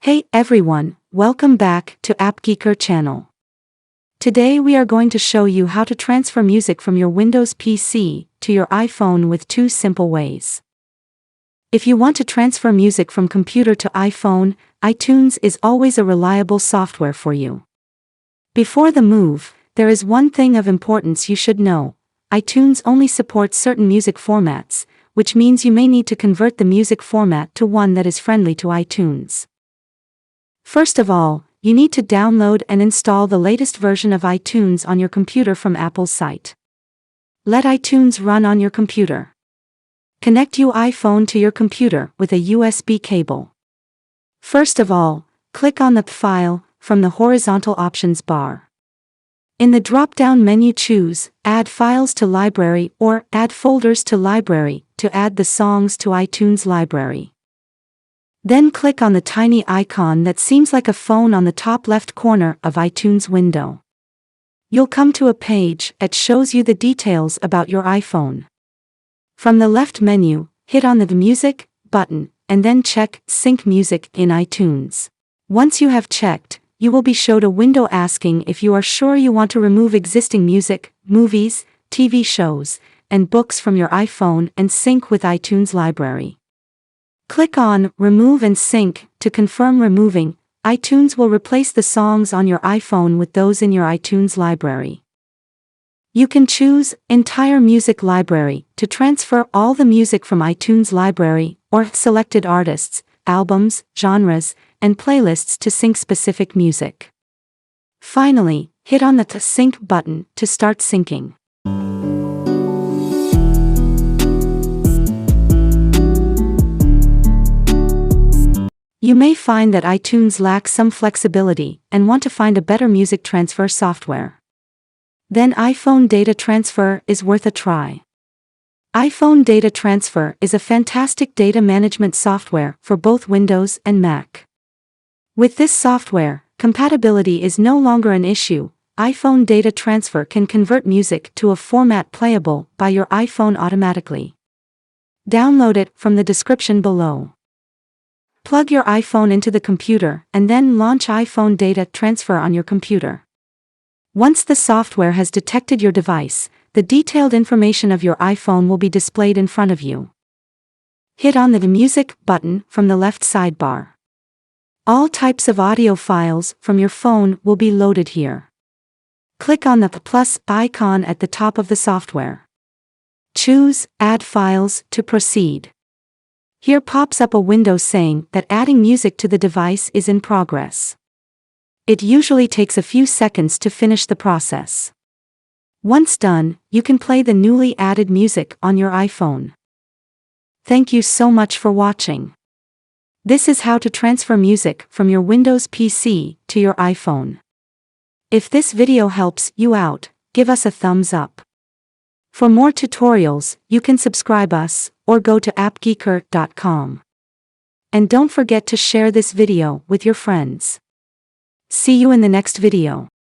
Hey everyone, welcome back to AppGeeker channel. Today we are going to show you how to transfer music from your Windows PC to your iPhone with two simple ways. If you want to transfer music from computer to iPhone, iTunes is always a reliable software for you. Before the move, there is one thing of importance you should know. iTunes only supports certain music formats, which means you may need to convert the music format to one that is friendly to iTunes. First of all, you need to download and install the latest version of iTunes on your computer from Apple's site. Let iTunes run on your computer. Connect your iPhone to your computer with a USB cable. First of all, click on the file from the horizontal options bar. In the drop-down menu choose Add Files to Library or Add Folders to Library to add the songs to iTunes library. Then click on the tiny icon that seems like a phone on the top left corner of iTunes window. You'll come to a page that shows you the details about your iPhone. From the left menu, hit on the Music button, and then check Sync Music in iTunes. Once you have checked, you will be showed a window asking if you are sure you want to remove existing music, movies, TV shows, and books from your iPhone and sync with iTunes library. Click on Remove and Sync to confirm removing. iTunes will replace the songs on your iPhone with those in your iTunes library. You can choose Entire Music Library to transfer all the music from iTunes library or selected artists, albums, genres, and playlists to sync specific music. Finally, hit on the Sync button to start syncing. You may find that iTunes lacks some flexibility and want to find a better music transfer software. Then iPhone Data Transfer is worth a try. iPhone Data Transfer is a fantastic data management software for both Windows and Mac. With this software, compatibility is no longer an issue. iPhone Data Transfer can convert music to a format playable by your iPhone automatically. Download it from the description below. Plug your iPhone into the computer and then launch iPhone Data Transfer on your computer. Once the software has detected your device, the detailed information of your iPhone will be displayed in front of you. Hit on the Music button from the left sidebar. All types of audio files from your phone will be loaded here. Click on the plus icon at the top of the software. Choose Add Files to proceed. Here pops up a window saying that adding music to the device is in progress. It usually takes a few seconds to finish the process. Once done, you can play the newly added music on your iPhone. Thank you so much for watching. This is how to transfer music from your Windows PC to your iPhone. If this video helps you out, give us a thumbs up. For more tutorials, you can subscribe us or go to appgeeker.com. And don't forget to share this video with your friends. See you in the next video.